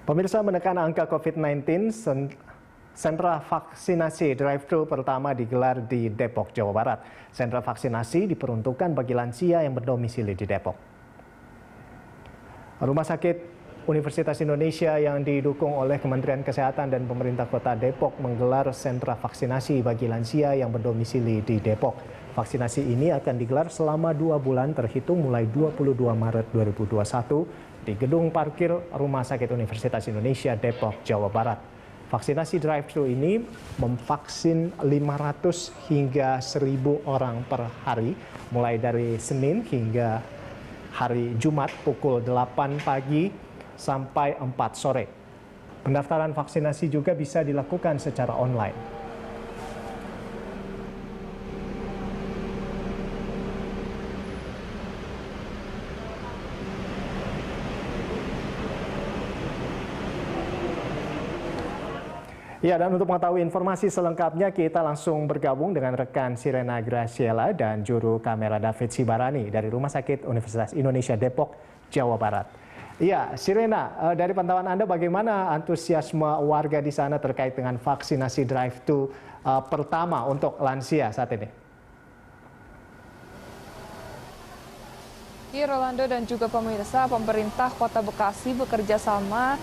Pemirsa, menekan angka COVID-19, sentra vaksinasi drive-thru pertama digelar di Depok, Jawa Barat. Sentra vaksinasi diperuntukkan bagi lansia yang berdomisili di Depok. Rumah Sakit Universitas Indonesia yang didukung oleh Kementerian Kesehatan dan pemerintah Kota Depok menggelar sentra vaksinasi bagi lansia yang berdomisili di Depok. Vaksinasi ini akan digelar selama 2 bulan terhitung mulai 22 Maret 2021 di gedung parkir Rumah Sakit Universitas Indonesia Depok, Jawa Barat. Vaksinasi drive-thru ini memvaksin 500 hingga 1.000 orang per hari, mulai dari Senin hingga hari Jumat pukul 8 pagi sampai 4 sore. Pendaftaran vaksinasi juga bisa dilakukan secara online. Ya, dan untuk mengetahui informasi selengkapnya, kita langsung bergabung dengan rekan Sirena Graciela dan juru kamera David Sibarani dari Rumah Sakit Universitas Indonesia Depok, Jawa Barat. Iya, Sirena, dari pantauan Anda bagaimana antusiasme warga di sana terkait dengan vaksinasi drive-thru pertama untuk lansia saat ini? Rolando dan juga pemirsa, pemerintah Kota Bekasi bekerja sama,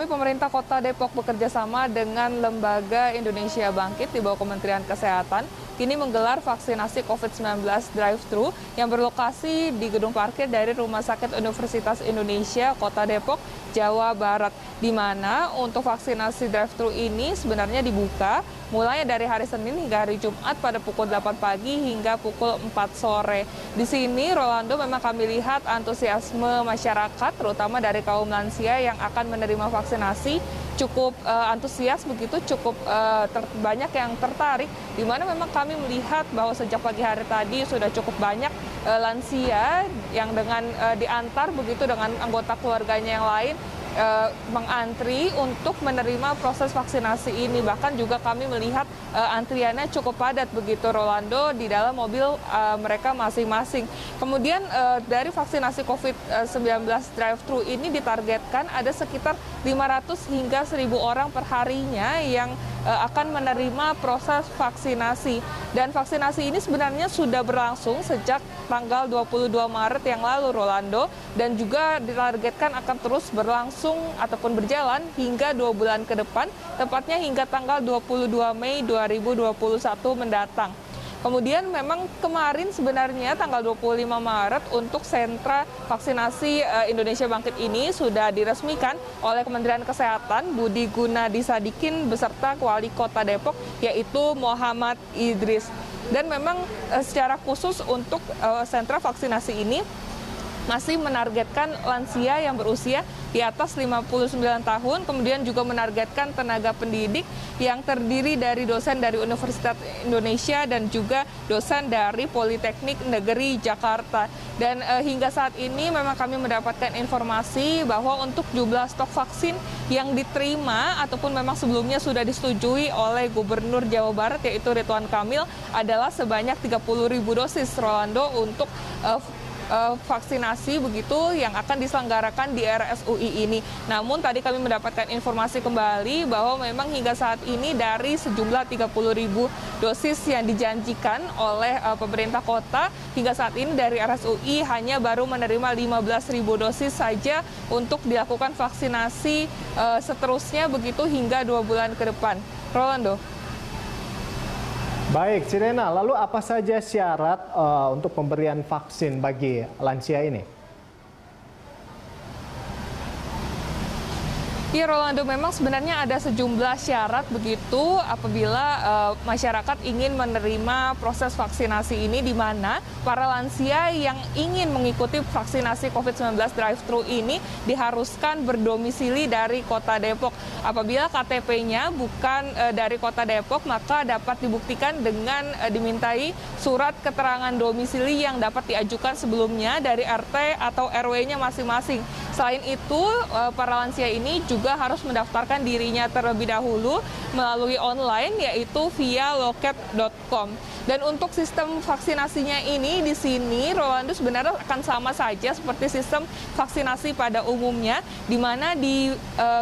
pemerintah Kota Depok bekerja sama dengan Lembaga Indonesia Bangkit di bawah Kementerian Kesehatan kini menggelar vaksinasi COVID-19 drive-thru yang berlokasi di gedung parkir dari Rumah Sakit Universitas Indonesia Kota Depok, Jawa Barat, di mana untuk vaksinasi drive-thru ini sebenarnya dibuka mulai dari hari Senin hingga hari Jumat pada pukul 8 pagi hingga pukul 4 sore. Di sini, Rolando, memang kami lihat antusiasme masyarakat, terutama dari kaum lansia yang akan menerima vaksinasi, cukup antusias begitu, cukup banyak yang tertarik, di mana memang kami melihat bahwa sejak pagi hari tadi sudah cukup banyak lansia yang dengan diantar begitu dengan anggota keluarganya yang lain mengantri untuk menerima proses vaksinasi ini. Bahkan juga kami melihat antriannya cukup padat begitu, Rolando, di dalam mobil mereka masing-masing. Kemudian dari vaksinasi COVID-19 drive-thru ini ditargetkan ada sekitar 500 hingga 1.000 orang per harinya yang akan menerima proses vaksinasi. Dan vaksinasi ini sebenarnya sudah berlangsung sejak tanggal 22 Maret yang lalu, Rolando, dan juga ditargetkan akan terus berlangsung ataupun berjalan hingga 2 bulan ke depan, tepatnya hingga tanggal 22 Mei 2021 mendatang. Kemudian memang kemarin sebenarnya tanggal 25 Maret untuk sentra vaksinasi Indonesia Bangkit ini sudah diresmikan oleh Kementerian Kesehatan Budi Gunadi Sadikin beserta Wali Kota Depok yaitu Muhammad Idris. Dan memang secara khusus untuk sentra vaksinasi ini masih menargetkan lansia yang berusia di atas 59 tahun, kemudian juga menargetkan tenaga pendidik yang terdiri dari dosen dari Universitas Indonesia dan juga dosen dari Politeknik Negeri Jakarta. Dan hingga saat ini memang kami mendapatkan informasi bahwa untuk jumlah stok vaksin yang diterima ataupun memang sebelumnya sudah disetujui oleh Gubernur Jawa Barat yaitu Ridwan Kamil adalah sebanyak 30.000 dosis, Rolando, untuk vaksinasi begitu yang akan diselenggarakan di RSUI ini. Namun tadi kami mendapatkan informasi kembali bahwa memang hingga saat ini dari sejumlah 30.000 dosis yang dijanjikan oleh pemerintah kota, hingga saat ini dari RSUI hanya baru menerima 15.000 dosis saja untuk dilakukan vaksinasi seterusnya begitu hingga 2 bulan ke depan. Rolando. Baik, Sirena, lalu apa saja syarat untuk pemberian vaksin bagi lansia ini? Ya, Rolando, memang sebenarnya ada sejumlah syarat begitu apabila masyarakat ingin menerima proses vaksinasi ini, di mana para lansia yang ingin mengikuti vaksinasi COVID-19 drive-thru ini diharuskan berdomisili dari Kota Depok. Apabila KTP-nya bukan dari Kota Depok, maka dapat dibuktikan dengan dimintai surat keterangan domisili yang dapat diajukan sebelumnya dari RT atau RW-nya masing-masing. Selain itu, para lansia ini juga juga harus mendaftarkan dirinya terlebih dahulu melalui online, yaitu via loket.com. Dan untuk sistem vaksinasinya ini di sini, Rolando, sebenarnya akan sama saja seperti sistem vaksinasi pada umumnya, di mana di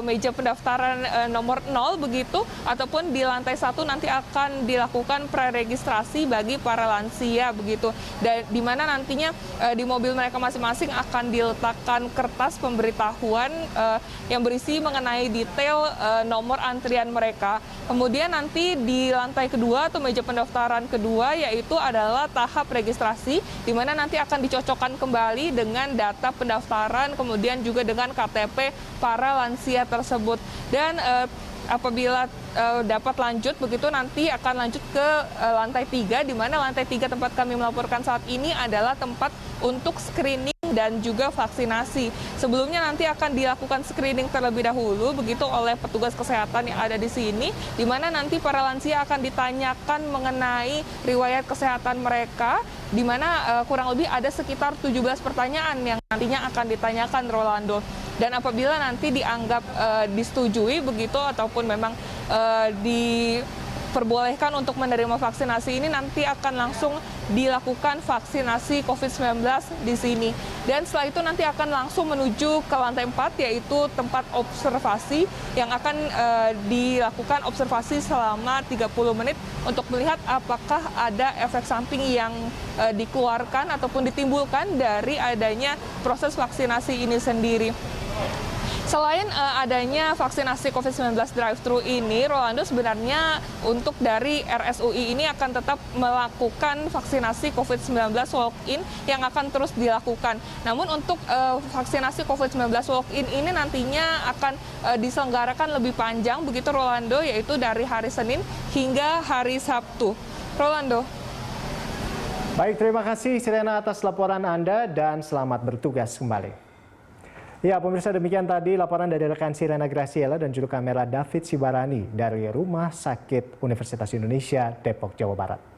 meja pendaftaran nomor 0 begitu, ataupun di lantai 1 nanti akan dilakukan preregistrasi bagi para lansia begitu. Dan di mana nantinya di mobil mereka masing-masing akan diletakkan kertas pemberitahuan yang berisi mengenai detail nomor antrian mereka. Kemudian nanti di lantai kedua atau meja pendaftaran kedua, yaitu adalah tahap registrasi, di mana nanti akan dicocokkan kembali dengan data pendaftaran, kemudian juga dengan KTP para lansia tersebut. Dan apabila dapat lanjut begitu, nanti akan lanjut ke lantai 3, di mana lantai 3 tempat kami melaporkan saat ini adalah tempat untuk screening dan juga vaksinasi. Sebelumnya nanti akan dilakukan screening terlebih dahulu begitu oleh petugas kesehatan yang ada di sini, di mana nanti para lansia akan ditanyakan mengenai riwayat kesehatan mereka, di mana kurang lebih ada sekitar 17 pertanyaan yang nantinya akan ditanyakan, Rolando. Dan apabila nanti dianggap disetujui begitu ataupun memang diperbolehkan untuk menerima vaksinasi ini, nanti akan langsung dilakukan vaksinasi COVID-19 di sini. Dan setelah itu nanti akan langsung menuju ke lantai 4, yaitu tempat observasi yang akan dilakukan observasi selama 30 menit untuk melihat apakah ada efek samping yang dikeluarkan ataupun ditimbulkan dari adanya proses vaksinasi ini sendiri. Selain adanya vaksinasi COVID-19 drive-thru ini, Rolando, sebenarnya untuk dari RSUI ini akan tetap melakukan vaksinasi COVID-19 walk-in yang akan terus dilakukan. Namun untuk vaksinasi COVID-19 walk-in ini nantinya akan diselenggarakan lebih panjang begitu, Rolando, yaitu dari hari Senin hingga hari Sabtu. Rolando. Baik, terima kasih Sirena atas laporan Anda dan selamat bertugas kembali. Ya, pemirsa, demikian tadi laporan dari rekan Sirena Graciela dan juru kamera David Sibarani dari Rumah Sakit Universitas Indonesia, Depok, Jawa Barat.